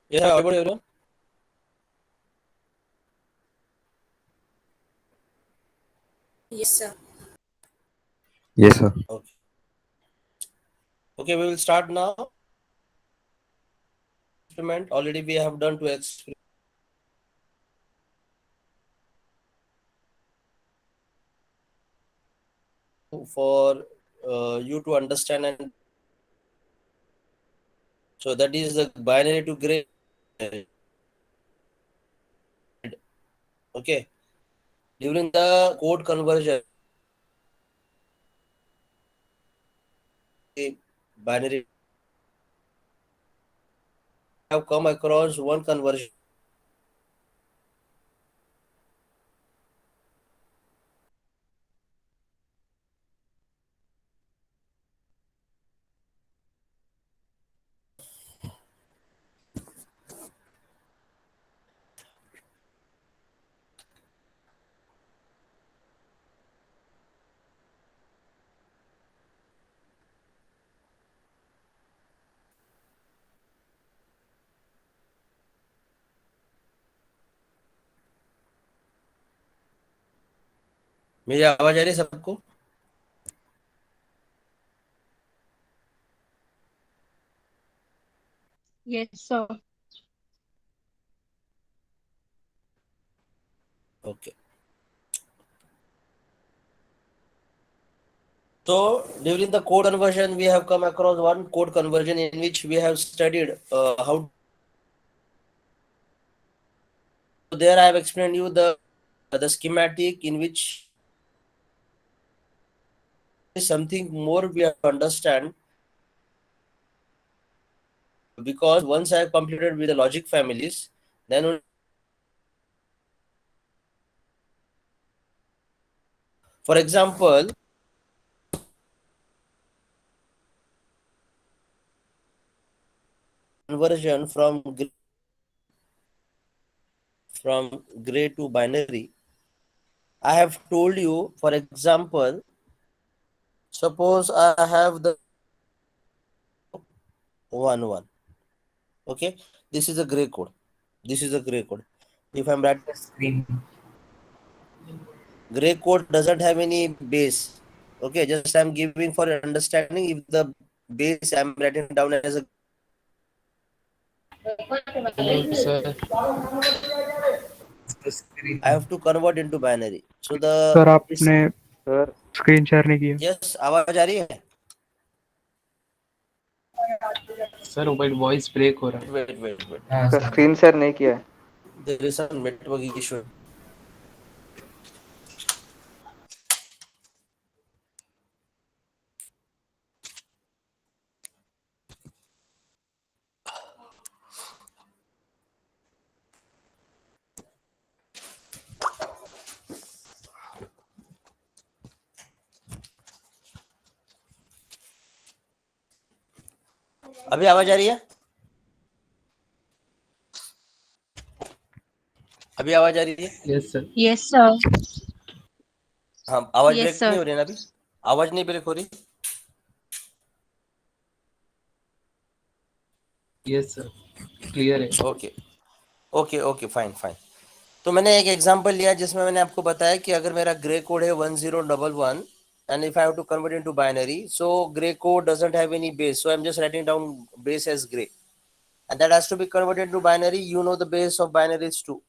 Yeah, audible everyone. Yes, sir. Yes, sir. Okay. Okay, we will start now. Experiment. Already we have done two experiments for you to understand, and so that is the binary to gray. Okay. During the code conversion, the binary have come across one conversion. मेरी आवाज आ रही है सबको? Yes, sir. Okay. So during the code conversion, we have come across one code conversion in which we have studied how. So there I have explained you the schematic in which is something more we have to understand, because once I have completed with the logic families, then for example, conversion from gray to binary, I have told you, for example, suppose I have the 1 1. Okay, this is a gray code. This is a gray code. If I'm writing Screen. gray code doesn't have any base. Okay, just I'm giving for your understanding. If the base I'm writing down as a, Hello, sir. The screen. I have to convert into binary. So the sir this, आपने screen share नहीं किया. yes, आवाज आ रही है? Sir voice break हो रहा है. Wait. हाँ सर सर. स्क्रीन शेयर नहीं किया है. There is some network issue. अभी आवाज आ रही है? अभी आवाज आ रही है? Yes sir. Yes, sir. हाँ, आवाज Yes, ब्रेक sir. नहीं हो रही है ना अभी? आवाज नहीं ब्रेक हो रही? यस सर, क्लियर है. Okay fine. तो मैंने एक एग्जांपल लिया जिसमें मैंने आपको बताया कि अगर मेरा ग्रे कोड है 1011 and if I have to convert into binary, so gray code doesn't have any base, so I'm just writing down base as gray, and that has to be converted into binary. You know the base of binary is 2.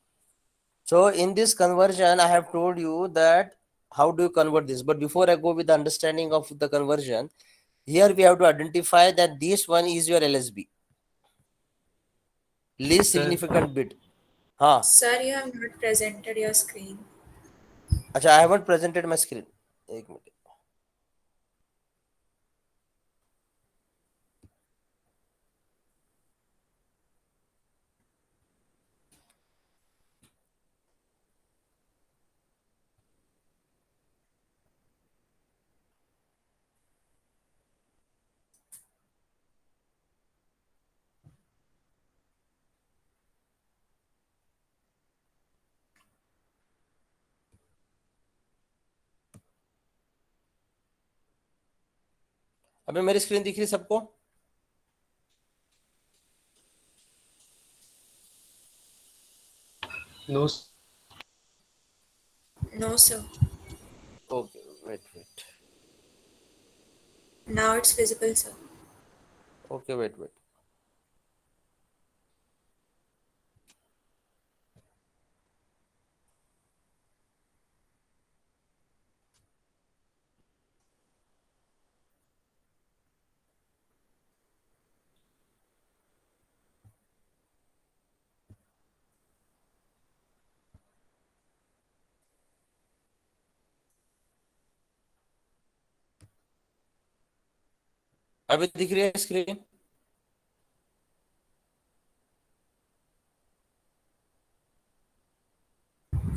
So in this conversion I have told you that how do you convert this, but before I go with the understanding of the conversion, here we have to identify that this one is your LSB, least Sir. significant bit. हाँ, Sir, you have not presented your screen. अच्छा, I haven't presented my screen. एक minute. अभी मेरी screen दिख रही सबको? Yes sir. हाँ, अभी आवाज आ रही है? Yes sir. Okay. Okay, fine. So, अभी मेरी स्क्रीन दिख रही सबको? No. No, sir. Okay, wait. Now it's visible, sir. Okay, wait. अभी दिख रही है screen?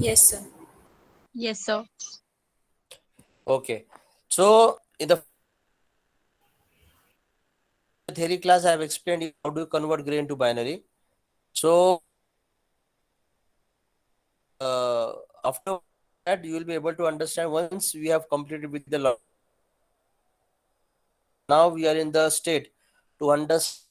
Yes, sir. Yes, sir. Okay. So in the theory class, I have explained how do you convert gray into binary. So after that, you will be able to understand once we have completed with the law. Now we are in the state to understand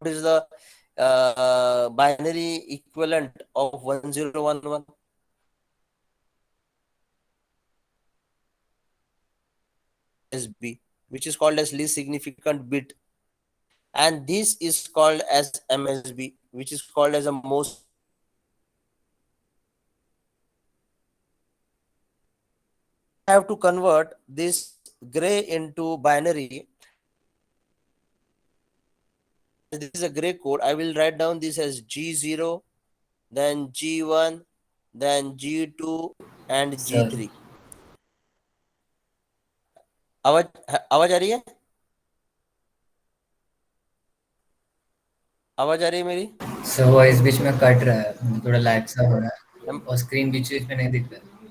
what is the binary equivalent of 1011. SB, which is called as least significant bit, and this is called as MSB, which is called as a most. I have to convert this gray into binary. This is a gray code. I will write down this as G0, then G1, then G2 and Sir, G3. आवाज आवाज आ रही है? आवाज आ रही है मेरी? Sir voice बीच में cut रहा है, थोड़ा लैग सा हो रहा है हम- और स्क्रीन बीच बीच में नहीं दिख रहा है,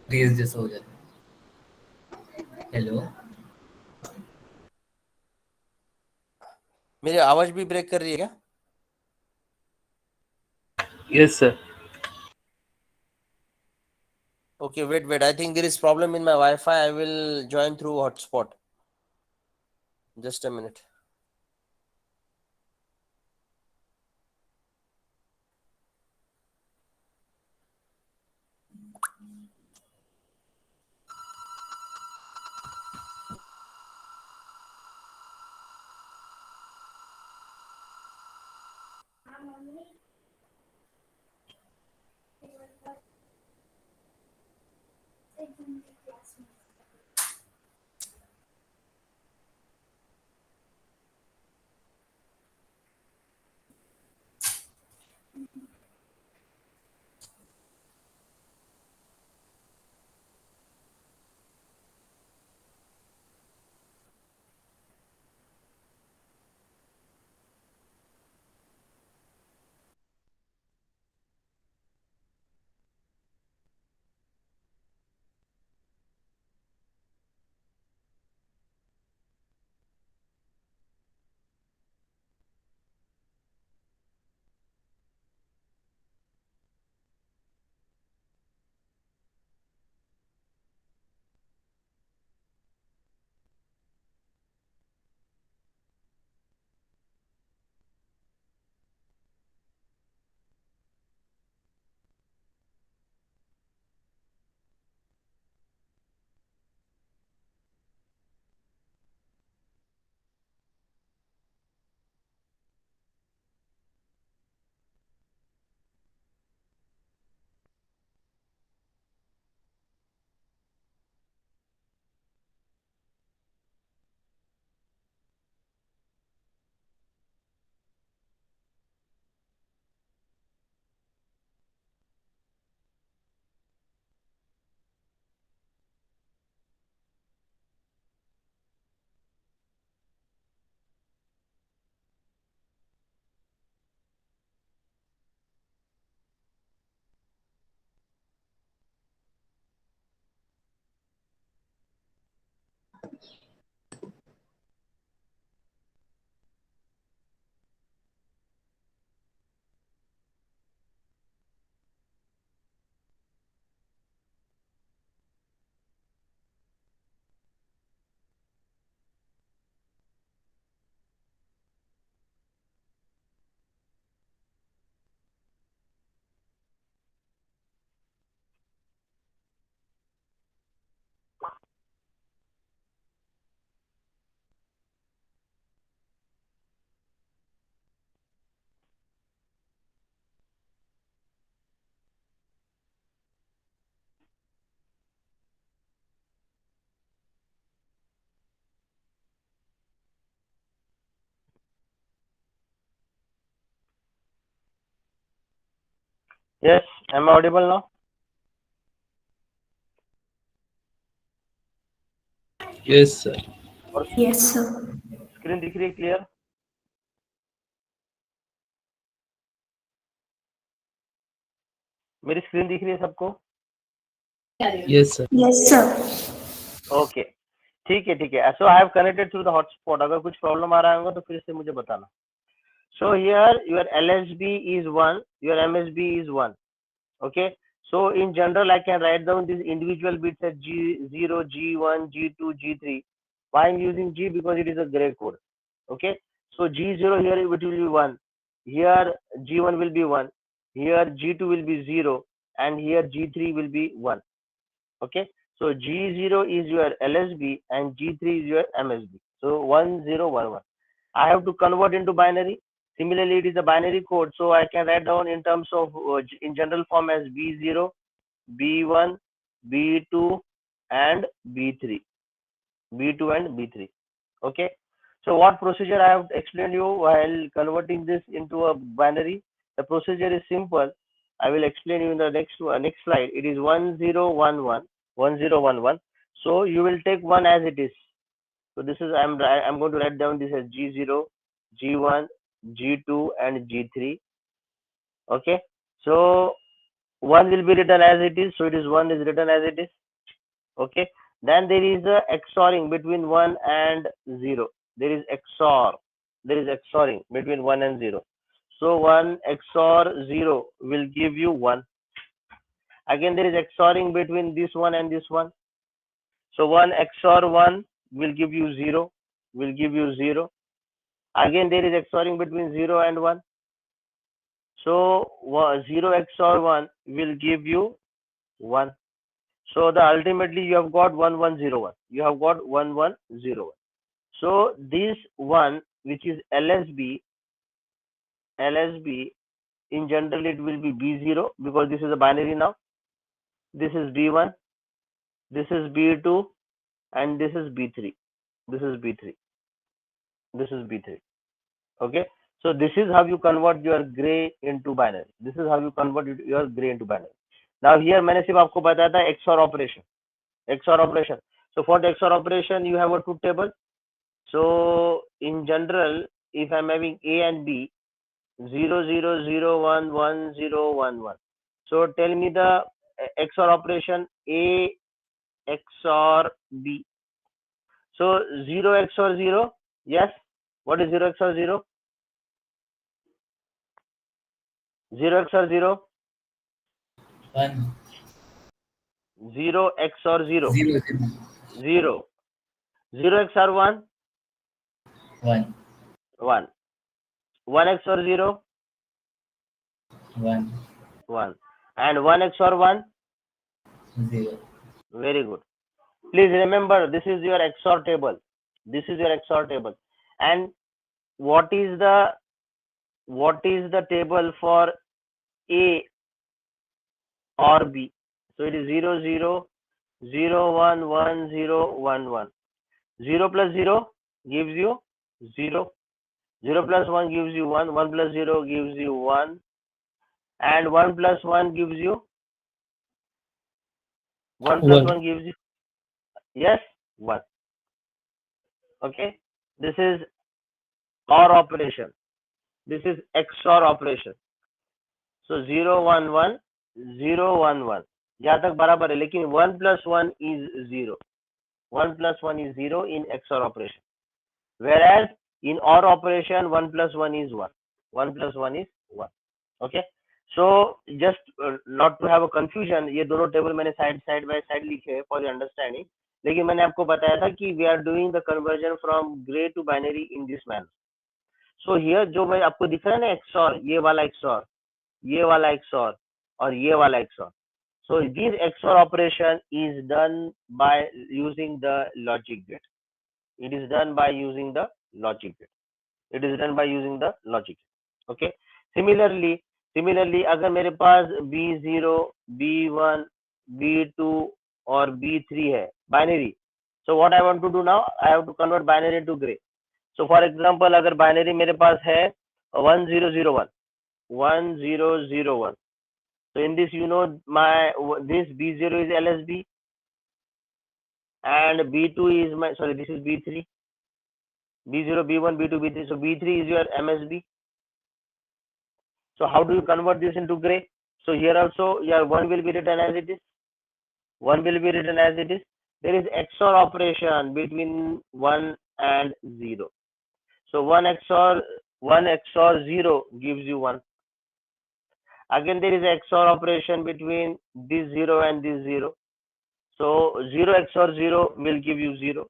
रील्स जैसा हो जाता है। हेलो मेरी आवाज भी ब्रेक कर रही है क्या? Yes, sir. Okay, wait. I think there is problem in my Wi-Fi. I will join through hotspot. Just a minute. Yes, am I audible now? Yes, sir. और Yes, sir. स्क्रीन दिख रही है clear? मेरी screen दिख रही है सबको? Yes, sir. Yes, sir. Okay, ठीक है. So I have connected through the hotspot. अगर कुछ प्रॉब्लम आ रहा होगा तो फिर से मुझे बताना. So here your LSB is 1, your MSB is 1. Okay. So in general, I can write down these individual bits as G0, G1, G2, G3. Why I'm using G? Because it is a gray code. Okay. So G0 here it will be 1. Here G1 will be 1. Here G2 will be 0. And here G3 will be 1. Okay. So G0 is your LSB and G3 is your MSB. So 1, 0, 1, 1. I have to convert into binary. Similarly, it is a binary code, so I can write down in terms of in general form as B0, B1, B2, and B3. B2 and B3. Okay. So what procedure I have explained you while converting this into a binary? The procedure is simple. I will explain you in the next slide. It is 1011, 1011. So you will take one as it is. So this is I'm going to write down this as G0, G1, G2, and G3. Okay. So 1 will be written as it is. So it is 1 is written as it is. Okay. Then there is a XORing between 1 and 0. There is XOR. There is XORing between 1 and 0. So 1 XOR 0 will give you 1. Again, there is XORing between this one and this one. So 1 XOR 1 will give you 0. Will give you 0. Again, there is XORing between 0 and 1. So 0 XOR 1 will give you 1. So the ultimately you have got 1101. You have got 1101. So this one, which is LSB, in general it will be B0 because this is a binary now. This is B1, this is B2, and this is B3. This is B3. This is B3. Okay. So this is how you convert your gray into binary. This is how you convert your gray into binary. Now here मैंने सिर्फ आपको बताया था XOR operation. XOR operation. So for the XOR operation, you have a truth table. So in general, if I'm having A and B, 0, 0, 0, 1, 1, 0, 1, 1. So tell me the XOR operation A XOR B. So 0 XOR 0. Yes. What is 0 XOR 0? 0 XOR 0. 1. 0 XOR 0. 0. 0. 0 XOR 1. 1. 1. 1 XOR 0. 1. 1. And 1 XOR 1. 0. Very good. Please remember, this is your XOR table. This is your XOR table. And what is the table for A or B? So it is 0, 0, 0, 1, 1, 0, 1, 1. 0 plus 0 gives you 0. 0 plus 1 gives you 1. 1 plus 0 gives you 1. And 1 plus 1 gives you 1 plus 1 gives you, yes, 1. Okay. This is OR operation. This is XOR operation. So 0, 1, 1, 0, 1, 1. यहाँ तक बराबर है, लेकिन 1 plus 1 is 0. 1 plus 1 is 0 in XOR operation. Whereas in OR operation, 1 plus 1 is 1. 1 plus 1 is 1. Okay. So just not to have a confusion, ये दोनों table मैंने side by side लिखे हैं for your understanding. लेकिन मैंने आपको बताया था कि we are doing the conversion from gray to binary in this manner. So here जो मैं आपको दिख रहा है ना XOR, ये वाला XOR, ये वाला XOR और ये वाला XOR. So this XOR operation is done by using the logic gate. It is done by using the logic gate. It is done by using the logic gate. Okay. Similarly, अगर मेरे पास B0, B1, B2 और B3 है binary. So what I want to do now, I have to convert binary to gray. So for example, अगर binary मेरे पास है 1001, 1001. So in this, you know, this B0 is LSB, and B2 is this is B3. B0, B1, B2, B3. So B3 is your MSB. So how do you convert this into gray? So here also your 1 will be written as it is. 1 will be written as it is. There is XOR operation between 1 and 0. So 1 XOR 0 gives you 1. Again, there is XOR operation between this 0 and this 0. So 0 XOR 0 will give you 0.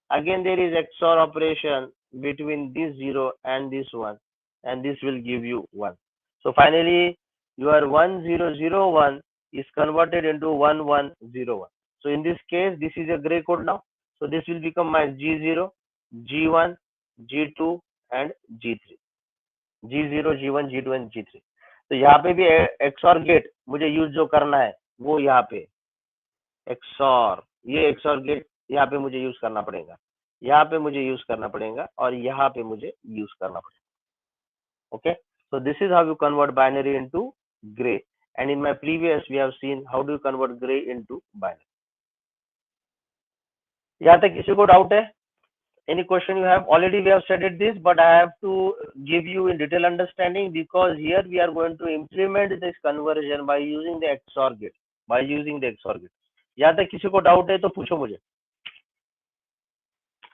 Again, there is XOR operation between this 0 and this 1, and this will give you 1. So finally, your 1001 is converted into 1101. So in this case, this is a gray code now. So this will become my G0, G1, G2 and G3. G0, G1, G2 and G3. तो यहाँ पे भी XOR gate मुझे use जो करना है वो यहाँ पे XOR, ये XOR गेट यहाँ पे मुझे यूज करना पड़ेगा, यहाँ पे मुझे यूज करना पड़ेगा और यहाँ पे मुझे यूज करना पड़ेगा. Okay, so this is how you convert binary into gray, and in my previous we have seen how do you convert gray into binary. यहाँ तक किसी को डाउट है? Any question you have? Already we have studied this, but I have to give you in detail understanding because here we are going to implement this conversion by using the XOR gate. यहाँ तक किसी को doubt है तो पूछो मुझे.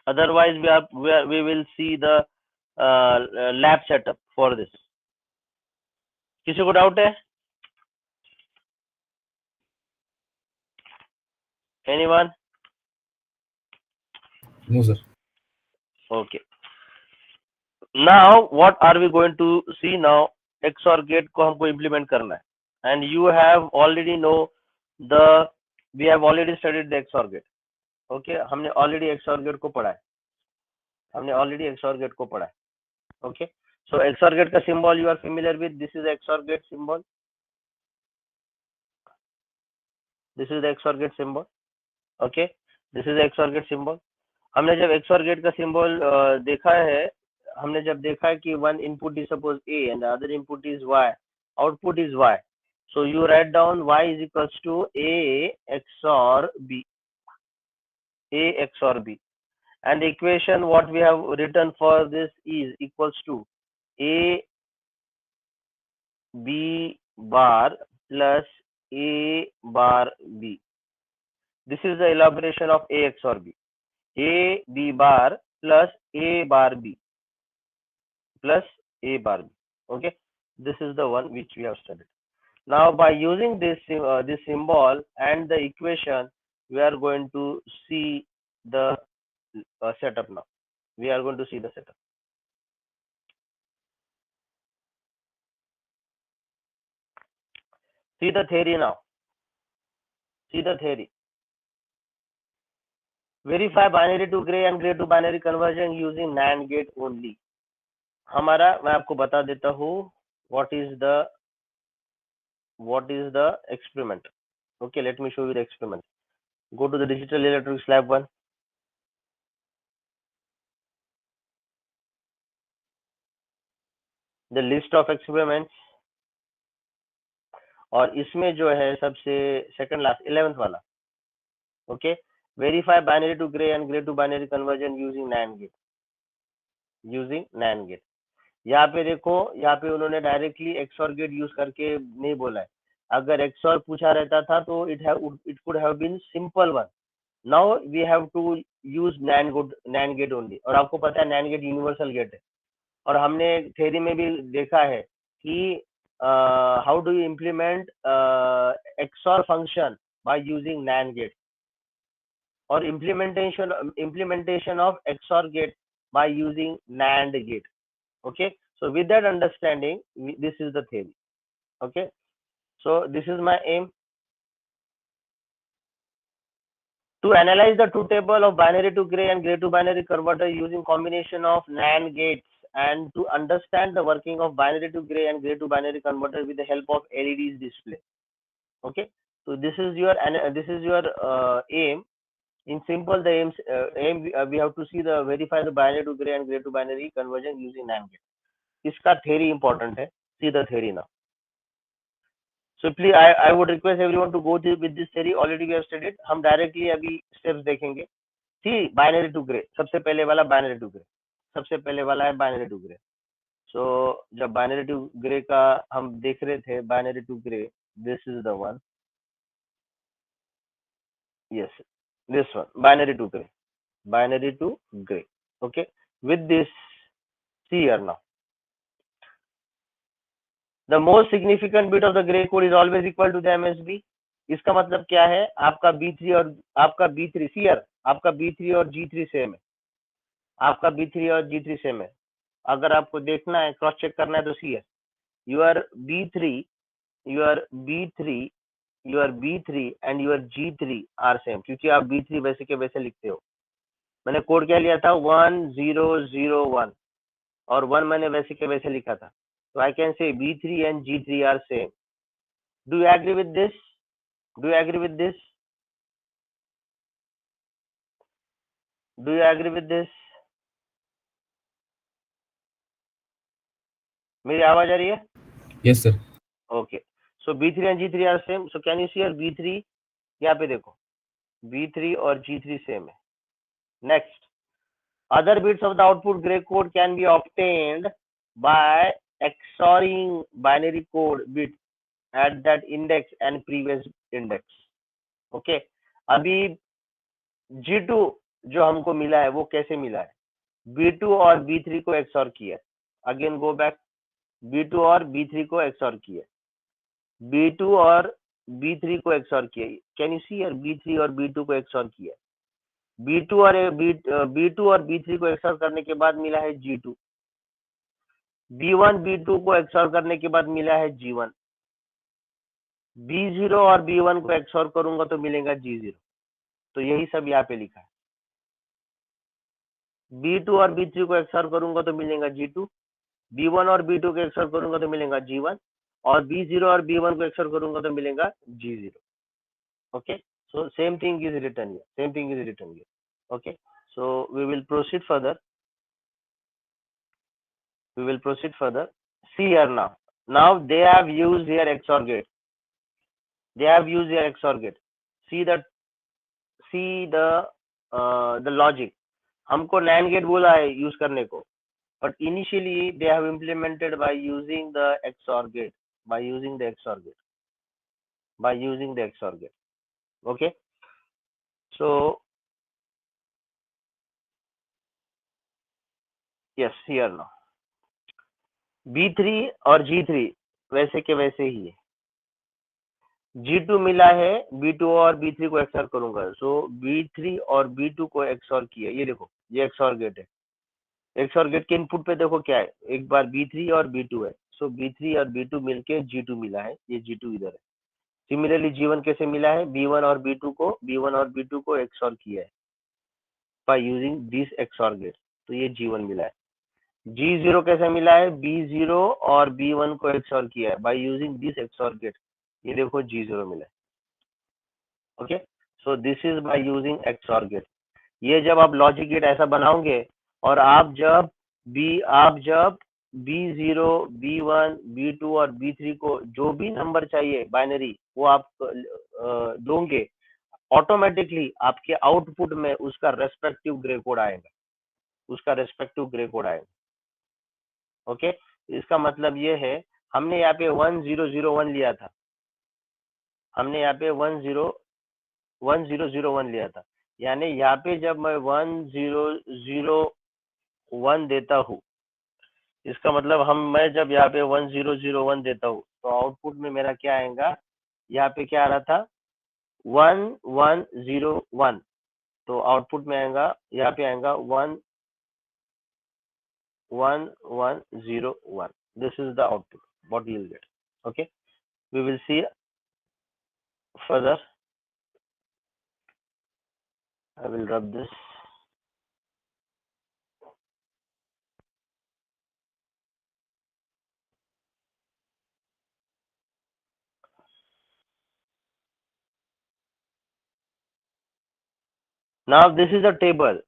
Otherwise we will see the lab setup for this. किसी को डाउट है? Anyone? No, sir. Okay. Now what are we going to see now? XOR gate को हमको implement करना है, and you have already know we have already studied the XOR gate. Okay, हमने already XOR gate को पढ़ा है. Okay, so XOR gate का symbol you are familiar with. This is the XOR gate symbol. Okay, this is the XOR gate symbol. हमने जब XOR gate का symbol देखा है, हमने जब देखा है कि one input is suppose A and the other input is Y, output is Y. So you write down Y is equals to A XOR B. And the equation what we have written for this is equals to A B bar plus A bar B. This is the elaboration of A XOR B. A B bar plus A bar B. Okay, this is the one which we have studied. Now by using this symbol and the equation, we are going to see the setup now. See the theory now. Verify binary to gray and gray to binary conversion using NAND gate only. हमारा मैं आपको बता देता हूँ what is the experiment. Okay, let me show you the experiment. Go to the digital electronics lab 1. The list of experiments, और इसमें जो है सबसे second last 11th वाला. Okay, verify binary to gray and gray to binary conversion using NAND gate. यहाँ पे देखो, यहाँ पे उन्होंने डायरेक्टली XOR गेट यूज करके नहीं बोला है. अगर XOR पूछा रहता था तो it could have been simple one. Now we have to use NAND gate only. और आपको पता है NAND gate यूनिवर्सल गेट है, और हमने थ्योरी में भी देखा है कि how do you implement XOR function by using NAND gate, or implementation of XOR gate by using NAND gate. Okay, so with that understanding, this is the theory. Okay, so this is my aim to analyze the truth table of binary to gray and gray to binary converter using combination of NAND gates, and to understand the working of binary to gray and gray to binary converter with the help of LEDs display. Okay, so this is your aim. In simple, the aim we have to see verify the binary to gray and gray to binary conversion using NAND gate. इसका theory important है. See the theory now. Simply I would request everyone to go with this theory, already we have studied. हम directly अभी steps देखेंगे. See binary to grey, सबसे पहले वाला binary to grey, सबसे पहले वाला है बाइनरी टू ग्रे. सो जब बाइनरी टू ग्रे का हम देख रहे थे, binary to gray, this is the one. yes, this one, binary to gray, binary to gray. Okay, with this, see here now, the most significant bit of the gray code is always equal to the MSB. इसका मतलब क्या है? आपका B3 और आपका B3, see here, आपका B3 और G3 same है, आपका B3 और G3 सेम है. अगर आपको देखना है, क्रॉस चेक करना है, तो सी है, your B3, your B3, your B3 and your G3 are same, क्योंकि आप B3 वैसे के वैसे लिखते हो. मैंने कोड क्या लिया था? 1001 और 1 मैंने वैसे के वैसे लिखा था. तो I can say B3 and G3 are same. Do you agree with this? Do you agree with this? Do you agree with this? मेरी आवाज आ रही है? Yes, sir. Okay. So B3 and G3 are same. So can you see here B3? यहाँ पे देखो, B3 और G3 same है. Next, other bits of the output gray code can be obtained by XORing binary code bit at that index and previous index. Okay. अभी G2 जो हमको मिला है वो कैसे मिला है? B2 और B3 को XOR किया. अगेन गो बैक, B2 और B3 को XOR किया, B2 और B3 को XOR किया. Can you see here? B3 और B2 को XOR किया. B2 और B3 को XOR करने के बाद मिला है G2. B1 B2 को XOR करने के बाद मिला है G1. B0 और B1 को XOR करूंगा तो मिलेगा G0. तो यही सब यहाँ पे लिखा है. B2 और B3 को XOR करूंगा तो मिलेगा G2. B1 और B2 को XOR करूंगा तो मिलेगा G1. और B0 और B1 को XOR करूंगा तो मिलेगा G0. Okay, so same thing is written here. Same thing is written here. Okay, so we will proceed further. We will proceed further. See here now. Now they have used here XOR gate. They have used here XOR gate. See the logic. हमको NAND gate बोला है use करने को, but initially they have implemented by using the XOR gate. By using the XOR gate. By using the XOR gate. Okay. So yes, here now. B3 और G3 वैसे के वैसे ही है. G2 मिला है, B2 और B3 को XOR करूंगा. सो B3 और B2 को XOR किया. ये देखो, ये XOR गेट है. XOR गेट के इनपुट पे देखो क्या है, एक बार B3 और B2 है. सो B3 और B2 मिलके G2 मिला है. ये G2 इधर है. सिमिलरली G1 कैसे मिला है? B1 और B2 को XOR किया है by using this XOR gate. तो ये G1 मिला है. G0 कैसे मिला है? B0 और B1 को XOR किया है by using this XOR gate. ये देखो G0 मिला है. Okay, so this is by using XOR gate. ये जब आप लॉजिक गेट ऐसा बनाओगे और आप जब B0, B1, B2 और B3 को जो भी नंबर चाहिए बाइनरी वो आप दोगे, ऑटोमेटिकली आपके आउटपुट में उसका रेस्पेक्टिव ग्रे कोड आएगा. ओके, इसका मतलब ये है, हमने यहाँ पे 1001 लिया था. हमने यहाँ पे 1001 लिया था. यानी यहाँ पे जब मैं 1001 देता हूँ, इसका मतलब मैं जब यहाँ पे 1001 देता हूँ तो आउटपुट में मेरा क्या आएगा? यहाँ पे क्या आ रहा था? 1101. तो आउटपुट में आएगा, यहाँ पे आएगा 1101. This is the output what you will get. Okay, we will see further. I will rub this. Now this is a table.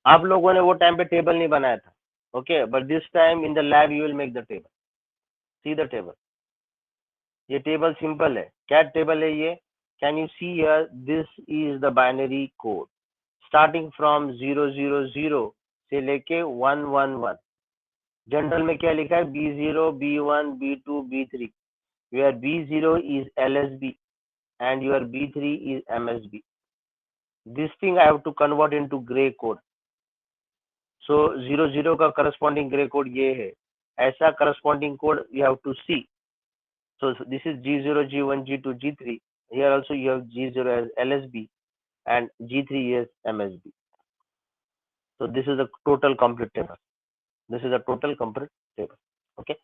आप लोगों ने वो टाइम पे टेबल नहीं बनाया था. Okay, but this time in the lab you will make the table. See the table. ये table simple है, क्या टेबल है ये? Can you see here, this is the binary code starting from 000 से लेके 111। जनरल में क्या लिखा है? B0, B1, B2, B3, where B0 is LSB and your B3 is MSB. This thing I have to convert into gray code. So 00 का corresponding gray code ये है, ऐसा corresponding code you have to see. So this is G0, G1, G2, G3. Here also you have G0 as LSB and G3 as MSB. So this is the total complete table. This is a total complete table. Okay.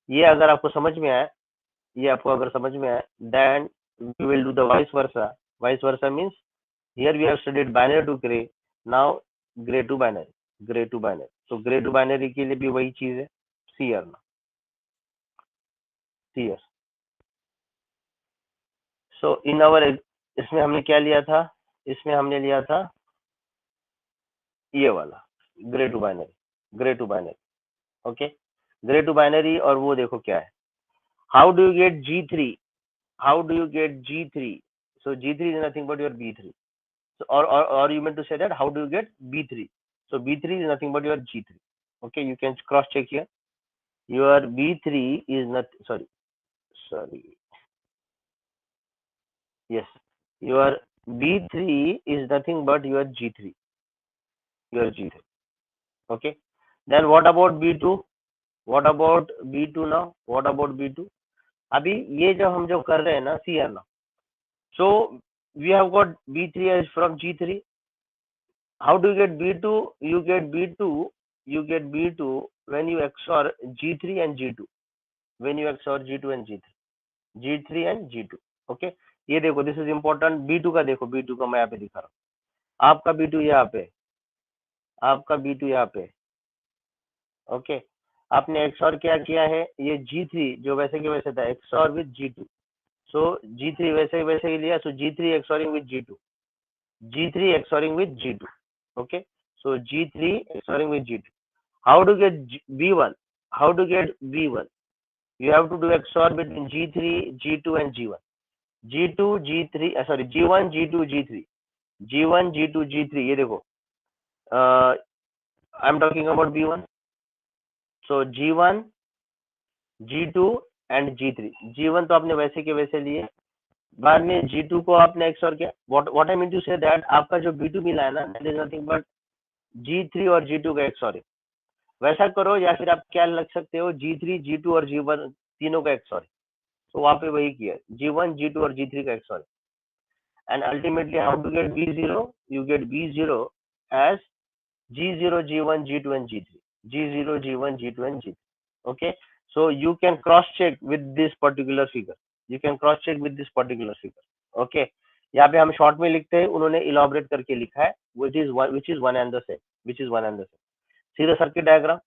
ये अगर आपको समझ में आया, ये आपको अगर समझ में आया, then we will do the vice versa. Vice versa means here we have studied binary to gray. Now gray to binary, gray to binary. So gray to binary के लिए भी वही चीज है. See here now. See here. So in our इसमें हमने क्या लिया था? इसमें हमने लिया था ये वाला gray to binary, gray to binary. Okay, gray to binary. और वो देखो क्या है, how do you get G3? How do you get G3? So G3 is nothing but your B3. So or you meant to say that how do you get B3? So B3 is nothing but your G3. Okay, you can cross check here. Your B3 is not, sorry. Yes, your B3 is nothing but your G3. Your G3. Okay. Then what about B2? What about B2 now? What about B2? अभी ये जो हम जो कर रहे हैं ना, see here now. So we have got B3 as from G3. How do you get B2? You get B2 when you XOR G3 and G2. When you XOR G2 and G3. G3 and G2. Okay. ये देखो, this is important. B2 का देखो, B2 का मैं यहाँ पे दिखा रहा हूँ. आपका B2 यहाँ पे, आपका B2 यहाँ पे. ओके, आपने XOR क्या किया है? ये G3 जो वैसे के वैसे था, XOR with G2. So G3 वैसे वैसे ही लिया. So G3 XORing with G2. G3 XORing with G2. Okay. So G3 XORing with G2. How to get B1? How to get B1? You have to do XOR between G3, G2 and G1. G2, G3, G1, G2, G3. G1, G2, G3. ये देखो. I'm talking about B1. So G1, G2 and G3. G1 तो आपने वैसे के वैसे लिए, बाद में G2 को आपने XOR किया. What I mean to say that आपका जो B2 मिला है ना, that is nothing but G3 और G2 का XOR. वैसा करो, या फिर आप क्या लग सकते हो, G3, G2 और G1 तीनों का XOR. तो वहां पे वही किया, G1, G2 और G3 का XOR. And ultimately how to get B0? You get B0 as G0, G1, G2 and G3. G0, G1, G2 and G3. Okay. So you can cross check with this particular figure. You can cross check with this particular figure. Okay. यहाँ पे हम short में लिखते हैं, उन्होंने elaborate करके लिखा है, which is one and the same. Which is one and the same. See the circuit diagram.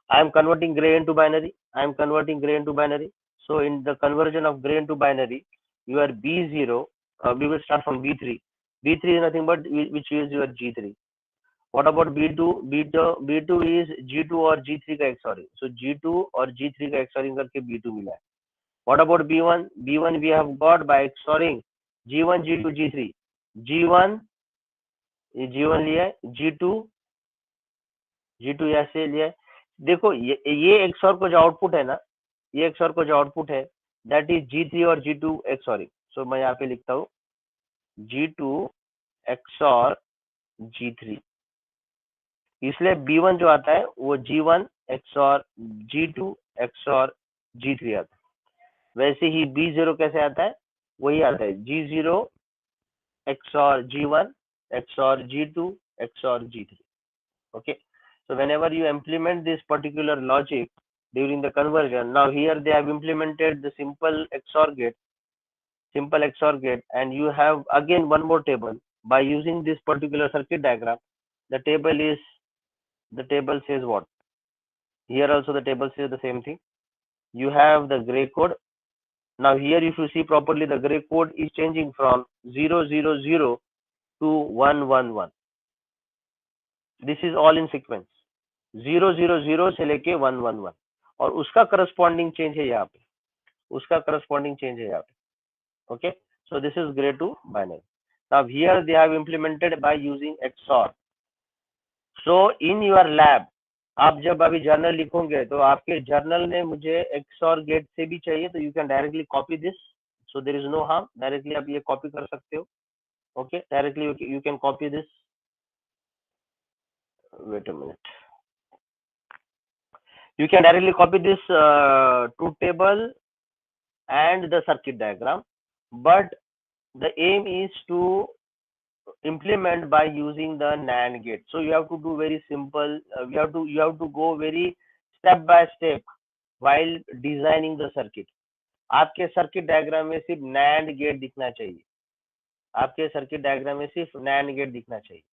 I am converting gray into binary. I am converting gray into binary. So in the conversion of gray into binary, your B0, we will start from B3. B3 is nothing but which is your G3. What about B2? B2 is G2 और G3 का XORing. So G2 और G3 का XORing करके B2 मिला है. What about B1? B1 we have got by XORing G1, G2, G3. G1 लिया है, G2 ऐसे लिया है. देखो ये XOR को जो आउटपुट है ना, ये XOR को जो आउटपुट है, that is G3 और G2 XORing. So मैं यहाँ पे लिखता हूँ G2 XOR G3. इसलिए B1 जो आता है वो G1 XOR G2 XOR G3 आता है. वैसे ही B0 कैसे आता है? वही आता है G0 XOR G1 XOR G2 XOR G3. Okay. So whenever you implement this particular logic during the conversion, now here they have implemented the simple XOR gate, and you have again one more table by using this particular circuit diagram. The table says what? Here also the table says the same thing. You have the gray code. Now here if you see properly, the gray code is changing from 000 to 111. This is all in sequence. 000 से लेके 111 और उसका corresponding change है यहाँ पे. उसका corresponding change है यहाँ पे. Okay, so this is gray to binary. Now here they have implemented by using XOR. So in your lab आप जब अभी जर्नल लिखोगे तो आपके जर्नल में मुझे XOR गेट से भी चाहिए, तो you can directly copy this. So there is no harm, directly आप ये कॉपी कर सकते हो. Okay, directly you can copy this. Wait a minute. You can directly copy this truth table and the circuit diagram, but the aim is to implement by using the NAND gate. So you have to do very simple. You have to go very step by step while designing the circuit. आपके circuit diagram में सिर्फ NAND gate दिखना चाहिए. आपके circuit diagram में सिर्फ NAND gate दिखना चाहिए.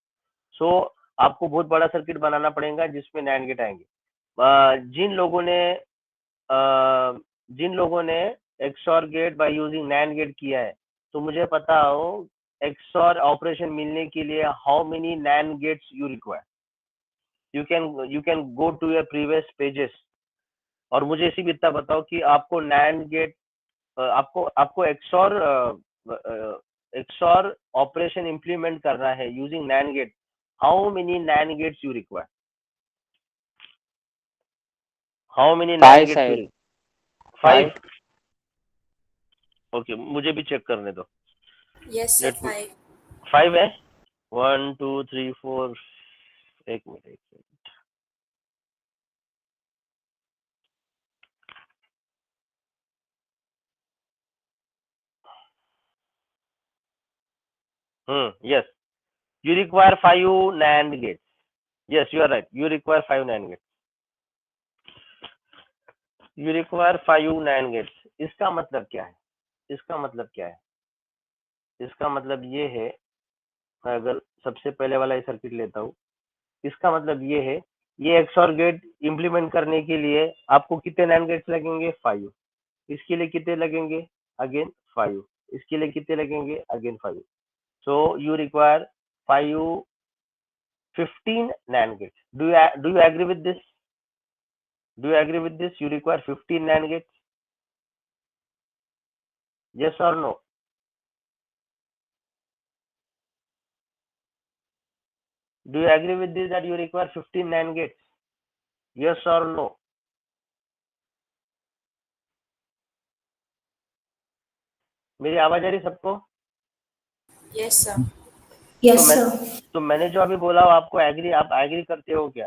सो आपको बहुत बड़ा सर्किट बनाना पड़ेगा जिसमें NAND गेट आएंगे. जिन लोगों ने XOR gate by using NAND gate किया है, तो मुझे पता हो XOR ऑपरेशन मिलने के लिए how many NAND gates you require. You can go to your previous pages और मुझे इसी भी इतना बताओ कि आपको NAND गेट आपको XOR ऑपरेशन इंप्लीमेंट करना है using NAND gate. How many NAND gates you require? How many NAND gates you require? 5. Okay, मुझे भी चेक करने दो. Yes, sir. 5. 5 है. 1 2 3 4. एक minute. Yes, you require 5 NAND gates. Yes, you are right. You require 5 NAND gates. You require 5 NAND gates. इसका मतलब क्या है? इसका मतलब क्या है? इसका मतलब ये है, मैं अगर सबसे पहले वाला सर्किट लेता हूँ, इसका मतलब ये है, ये XOR गेट इंप्लीमेंट करने के लिए आपको कितने NAND गेट्स लगेंगे? 5. इसके लिए कितने लगेंगे? अगेन 5. इसके लिए कितने लगेंगे? Again 5. So you require 15 NAND gates. Do you agree with this? Do you agree with this? You require 15 NAND gates. Yes or no? Do you agree with this that you require 15 NAND gates? Yes or no? मेरी आवाज आ रही सबको? Yes, sir. तो मैंने जो अभी बोला आपको आप एग्री करते हो क्या?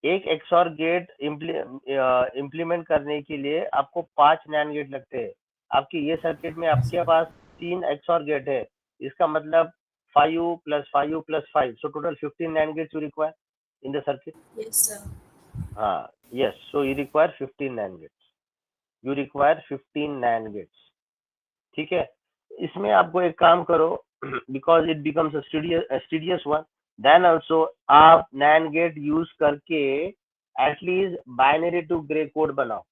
एक XOR गेट इम्प्लीमेंट करने के लिए आपको 5 NAND गेट लगते हैं. आपकी ये सर्किट में आपके पास 3 XOR गेट है. इसका मतलब 5 plus 5 plus 5. So total 15 NAND gates you require in the circuit. Yes, sir. हाँ, yes. So you require 15 NAND gates. You require 15 NAND gates. ठीक है. इसमें आपको एक काम करो, because it becomes a tedious one. Then also आप NAND gate use करके at least binary to gray code बनाओ.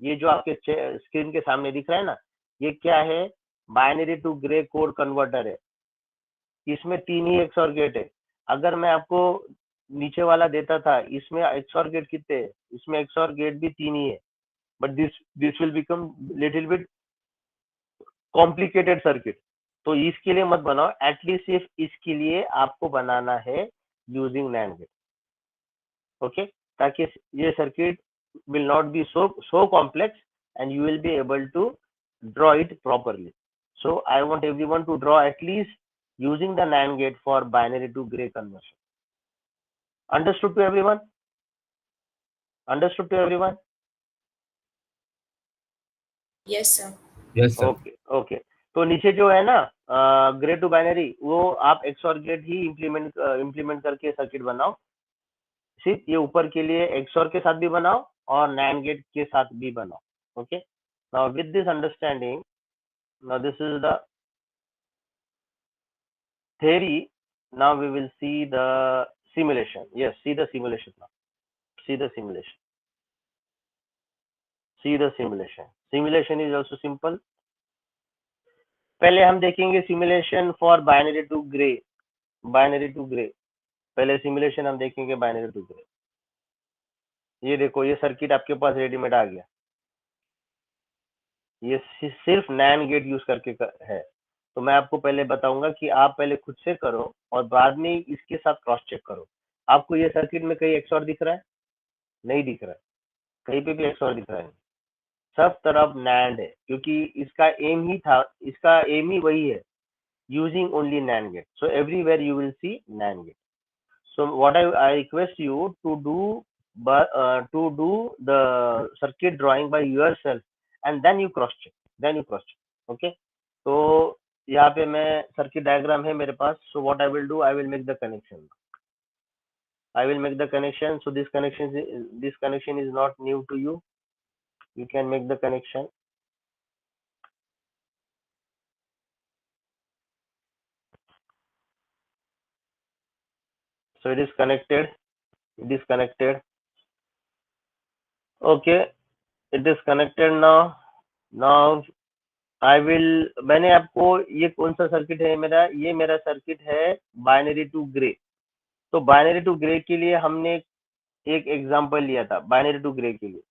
ये जो आपके स्क्रीन के सामने दिख रहा है ना, ये क्या है? Binary to gray code converter है. इसमें 3 ही XOR गेट है. अगर मैं आपको नीचे वाला देता था, इसमें XOR गेट कितने है? इसमें XOR गेट भी 3 ही है. But this will become little bit complicated circuit. तो इसके लिए मत बनाओ. एटलीस्ट सिर्फ इसके लिए आपको बनाना है यूजिंग NAND गेट. ओके, ताकि ये circuit will not be so complex and you will be able to draw it properly. So I want everyone to draw at least using the NAND gate for binary to gray conversion. Understood to everyone? Understood to everyone? Yes, sir. Yes, sir. Okay. तो नीचे जो है ना grey to binary, वो आप XOR gate ही implement करके circuit बनाओ. सिर्फ ये ऊपर के लिए XOR के साथ भी बनाओ और NAND गेट के साथ भी बनाओ. Okay, now with this understanding, now this is the theory. Now we will see the simulation. Yes, see the simulation now. See the simulation. See the simulation. Simulation is also simple. पहले हम देखेंगे simulation for binary to gray. Binary to gray पहले simulation हम देखेंगे binary to grey. ये देखो, ये circuit आपके पास रेडीमेड आ गया. ये सिर्फ नैन गेट यूज करके है। तो मैं आपको पहले बताऊंगा कि आप पहले खुद से करो और बाद में इसके साथ क्रॉस चेक करो। आपको ये सर्किट में कहीं एक्सऑर दिख रहा है? नहीं दिख रहा है, कहीं पे भी एक्सऑर दिख रहा है? सब तरफ नैंड है, क्योंकि इसका एम ही वही है, using only NAND gate. So everywhere you will see NAND gate. So what I request you to do the circuit drawing by yourself and then you cross check. Okay, तो यहाँ पे मैं सर्किट डायग्राम है मेरे पास। So what I will do, I will make the connection. So this connection is not new to you. You can make the connection. So it is connected. Okay, it is connected now. मैंने आपको, ये कौन सा circuit है मेरा? ये मेरा circuit है बाइनरी टू ग्रे। तो बाइनरी टू ग्रे के लिए हमने एक एग्जांपल लिया था। बाइनरी टू ग्रे के लिए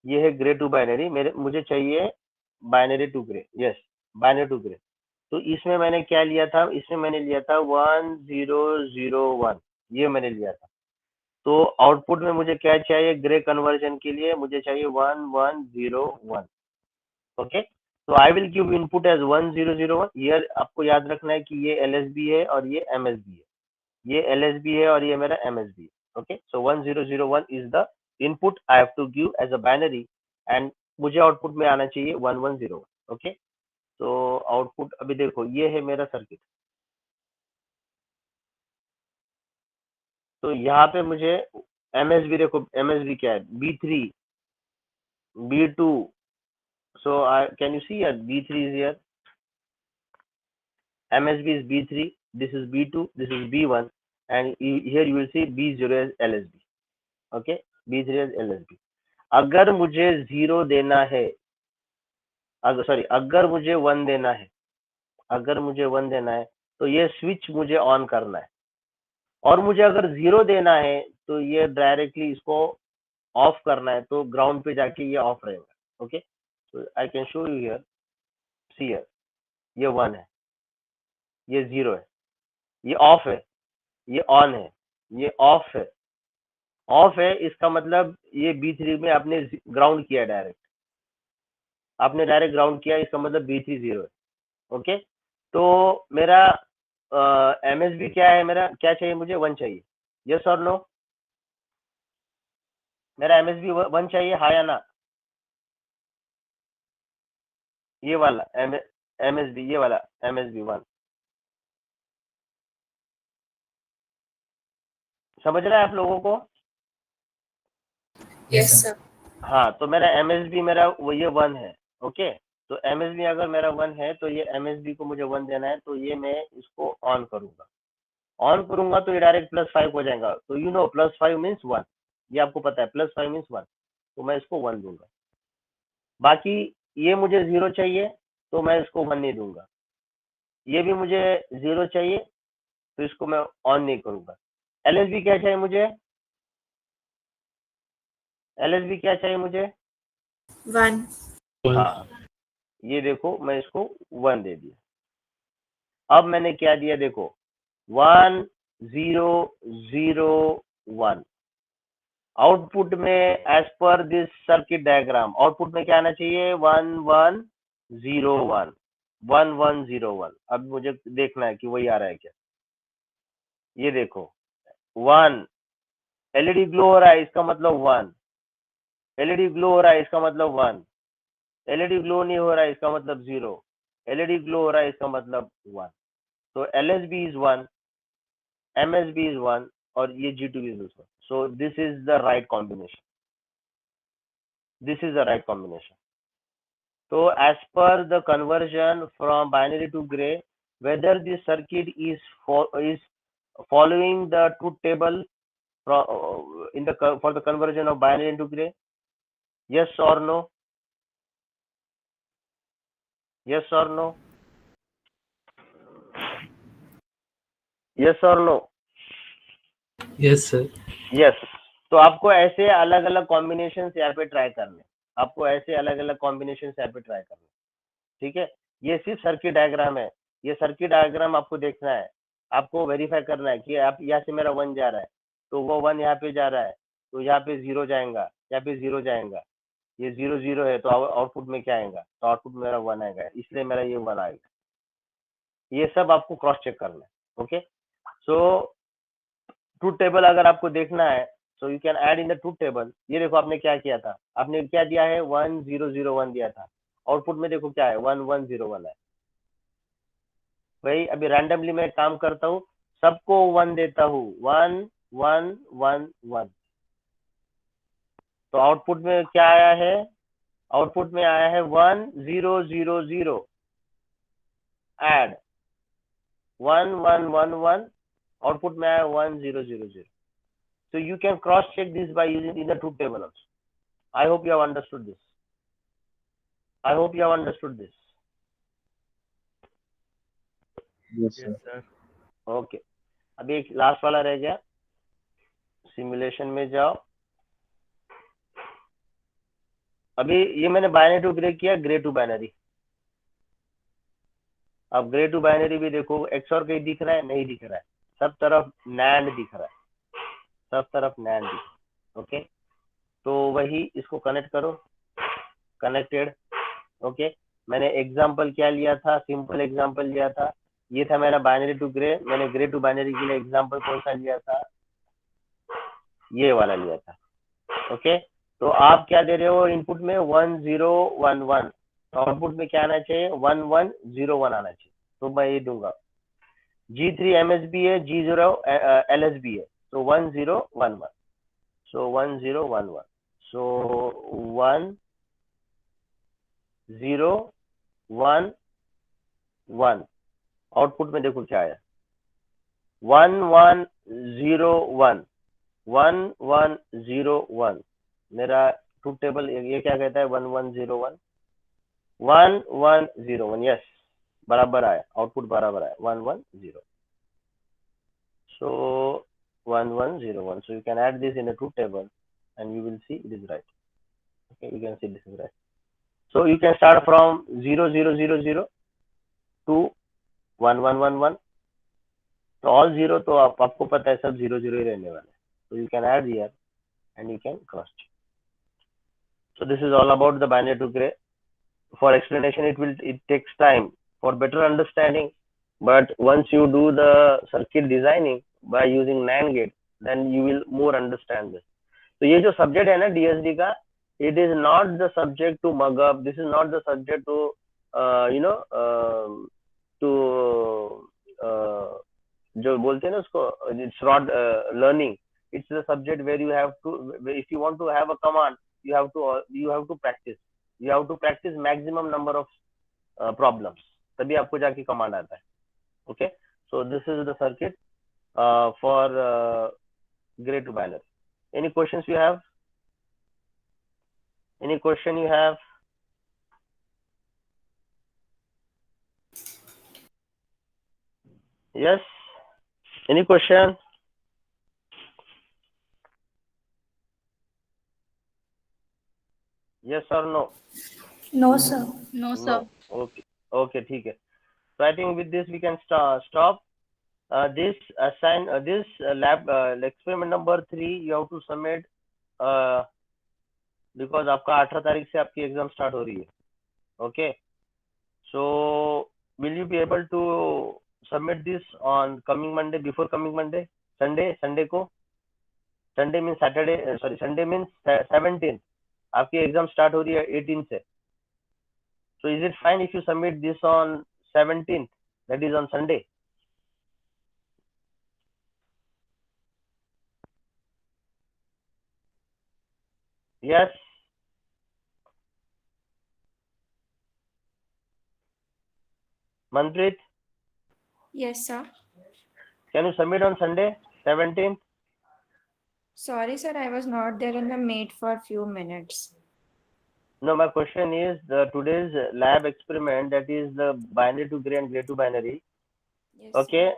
ये है ग्रे टू बाइनरी। मुझे चाहिए binary to gray. Yes, binary to gray. तो इसमें मैंने क्या लिया था? इसमें मैंने लिया था 1001, ये मैंने लिया था। तो आउटपुट में मुझे क्या चाहिए? ग्रे कन्वर्जन के लिए मुझे चाहिए 1101। ओके, तो I will give input as 1001। ये आपको याद रखना है कि ये LSB है और ये MSB है। ये LSB है और ये मेरा MSB है। Okay, so 1001 is the input I have to give as a binary and मुझे आउटपुट में आना चाहिए 1101। ओके, तो आउटपुट अभी देखो, ये है मेरा सर्किट। तो यहाँ पे मुझे MSB देखो, MSB क्या है? B3, B2। So can you see here? B3 is here. MSB is B3. This is B2. This is B1. And here you will see B0 as LSB. Okay, B3 as LSB. अगर मुझे 0 देना है, अगर मुझे 1 देना है, तो ये स्विच मुझे ऑन करना है। और मुझे अगर 0 देना है तो ये डायरेक्टली इसको ऑफ करना है। तो ग्राउंड पे जाके ये ऑफ रहेगा। Okay, so I can show you here. See here, ये 1 है, ये 0 है, ये ऑफ है, ये ऑन है, ये ऑफ है। इसका मतलब ये B3 में आपने ग्राउंड किया डायरेक्ट, ग्राउंड किया। इसका मतलब B3 0 है। ओके, तो मेरा MSB क्या है? मेरा क्या चाहिए? मुझे 1 चाहिए। यस और नो? मेरा MSB 1 चाहिए, हाँ या ना? ये वाला MSB, ये वाला MSB 1 समझ रहा है आप लोगों को? Yes, sir. हाँ, तो मेरा MSB मेरा वो ये 1 है। ओके, तो MSB अगर मेरा 1 है तो ये MSB को मुझे 1 देना है। तो ये मैं इसको ऑन करूंगा तो ये डायरेक्ट +5 हो जाएगा। तो यू नो +5 मीन्स 1, ये आपको पता है, +5 मीन्स 1। तो मैं इसको 1 दूंगा। बाकी ये मुझे 0 चाहिए तो मैं इसको 1 नहीं दूंगा। ये भी मुझे 0 चाहिए तो इसको मैं ऑन नहीं करूंगा। LSB क्या चाहिए मुझे? LSB क्या चाहिए मुझे? 1. हाँ, ये देखो, मैं इसको 1 दे दिया। अब मैंने क्या दिया? देखो 1 0 0 1। आउटपुट में as per this circuit diagram output में क्या आना चाहिए? 1101, 1101। अब मुझे देखना है कि वही आ रहा है क्या। ये देखो 1, LED ग्लो हो रहा है, इसका मतलब 1। LED ग्लो हो रहा है, इसका मतलब 1। LED ग्लो नहीं हो रहा है, इसका मतलब 0। LED ग्लो हो रहा है, इसका मतलब 1। तो LSB is 1, MSB is 1 और ये G2 is 1। So this is the right combination. So as per the conversion from binary to gray, whether this circuit is following the truth table for the conversion of binary into gray, yes or no? Yes or no? Yes or no? Yes, sir. Yes. तो आपको ऐसे अलग अलग combination यहाँ पे try करने। आपको ऐसे अलग अलग कॉम्बिनेशन यहाँ पे ट्राई करना, ठीक है। ये सिर्फ सर्किट डायग्राम है, ये सर्किट डायग्राम आपको देखना है, आपको वेरीफाई करना है कि आप यहाँ से मेरा 1 जा रहा है तो वो 1 यहाँ पे जा रहा है तो यहाँ पे 0 जाएगा, यहाँ पे 0 जाएगा, ये 0 0 है तो आउटपुट में क्या आएगा, तो आउटपुट मेरा 1 आएगा, इसलिए मेरा ये 1 आएगा। ये सब आपको क्रॉस चेक करना है, ओके। सो ट्रूथ टेबल अगर आपको देखना है so you can add in the truth table. ये देखो आपने क्या किया था, आपने क्या दिया है 1 0 0 1 दिया था, आउटपुट में देखो क्या है 1 1 0 1 है। भाई अभी रैंडमली मैं काम करता हूँ, सबको 1 देता हूँ, 1 1 1 1, तो आउटपुट में क्या आया है, आउटपुट में आया है 1 0 0 0, ऐड 1 1 1 1, आउटपुट में आया 1 0 0 0। So you can cross check this by using in the truth table also. I hope you have understood this. I hope you have understood this. Yes, sir. Okay. अभी एक last वाला रह गया, simulation में जाओ। अभी ये मैंने बाइनरी टू ग्रे किया, ग्रे टू बाइनरी। अब ग्रे टू बाइनरी भी देखो, एक्सओर कहीं दिख रहा है, नहीं दिख रहा है, सब तरफ नैंड दिख रहा है, सब तरफ नैंड दिख रहा है, ओके। तो वही इसको कनेक्ट करो, कनेक्टेड, ओके। मैंने एग्जांपल क्या लिया था, सिंपल एग्जांपल लिया था, ये था मेरा बाइनरी टू ग्रे। मैंने ग्रे टू बाइनरी के लिए एग्जांपल कौन सा लिया था, ये वाला लिया था, ओके। तो आप क्या दे रहे हो इनपुट में 1 0 1 1, तो आउटपुट में क्या आना चाहिए 1 1 0 1 आना चाहिए, तो मैं ये दूंगा। G3 MSB है, G0 LSB है, तो 1 0 1 1, so 1 0 1 1, so 1 0 1 1, आउटपुट में देखो क्या आया 1 1 0 1 1 1 0 1। मेरा ट्रूथ टेबल ये क्या कहता है 1 1 0 1 1 1 0 1, यस बराबर आया, आउटपुट बराबर आया 1 1 0। So 1 1 0 1, so you can add this in a truth table and you will see it is right, okay, you can see this is right. So you can start from 0 0 0 0 to 1 1 1 1, तो all 0 तो आपको पता है सब 0 0 ही रहने वाले, so you can add here and you can cross check. So this is all about the binary to gray. For explanation it takes time for better understanding, but once you do the circuit designing by using NAND gate then you will more understand this. तो ये जो subject है ना DSD का, it is not the subject to mug up, this is not the subject to जो बोलते हैं ना उसको, it's not learning, it's the subject where you have to, if you want to have a command you have to practice, you have to practice maximum number of problems, तभी आपको जाके command आता है, okay. So this is the circuit for gray to binary. Any questions you have? Any question you have? Yes, any question? Yes or no? No, sir. No, sir. No. Okay, ठीक है. So I think with this we can stop. This lab experiment number 3 you have to submit because आपका 18 तारीख से आपकी exam start हो रही है, okay. So will you be able to submit this on coming Monday, before coming Monday, Sunday को, Sunday means Saturday, sorry Sunday means 17th, आपकी exam start हो रही है 18 से, so is it fine if you submit this on 17th, that is on Sunday? Yes. Manpreet, Yes, sir. can you submit on Sunday 17th? Sorry, sir, I was not there in the meet for a few minutes. No, my question is today's lab experiment, that is the binary to gray and gray to binary. Yes. Okay.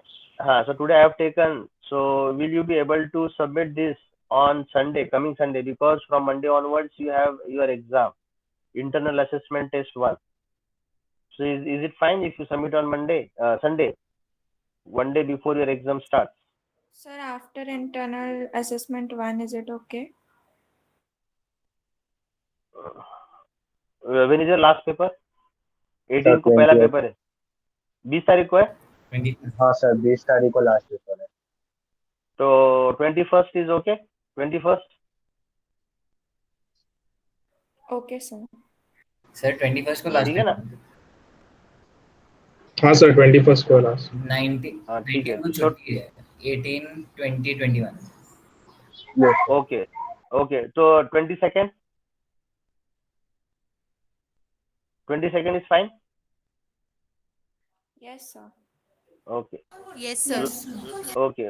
So today I have taken. So will you be able to submit this on Sunday, coming Sunday? Because from Monday onwards you have your exam. internal assessment test 1. So is it fine if you submit on Sunday, one day before your exam starts? Sir, after internal assessment 1, is it okay? When is your last paper? 18 को पहला paper है, 20 तारीख को है. 20 हाँ sir 20 तारीख को last paper है. तो 21st is okay. 21st. Okay, sir. Sir 21st को ठीक है ना? लास्ट हाँ सर 21st को लास्ट. 19 हाँ ठीक है. को छुट्टी है. 18 20 21. Okay. So 22nd. 22nd is fine. Yes, sir. Okay. Yes, sir. Okay.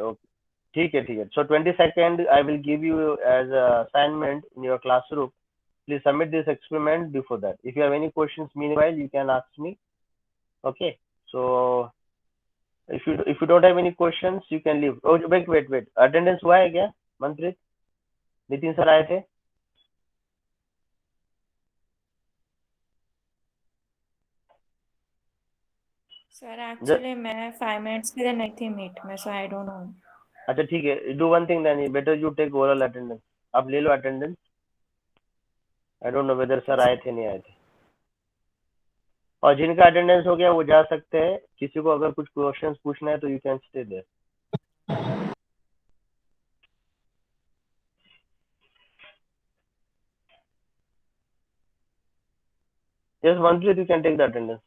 ठीक है. So 22nd I will give you as a assignment in your classroom. Please submit this experiment before that. If you have any questions meanwhile, you can ask me. Okay. So if you don't have any questions, you can leave. Oh wait. Attendance हुआ है क्या? Manpreet, Nitin sir आए थे? Sir, actually मैं 5 minutes के लिए नहीं थी meet में, so I don't know. अच्छा ठीक है. Do one thing then. Better you take oral attendance. आप ले लो attendance. I don't know whether sir आए थे नहीं आए थे. और जिनका अटेंडेंस हो गया वो जा सकते हैं. किसी को अगर कुछ क्वेश्चंस पूछना है तो you can stay there. Yes, Manpreet, you can take the attendance.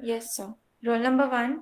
Yes, sir. Roll number 1.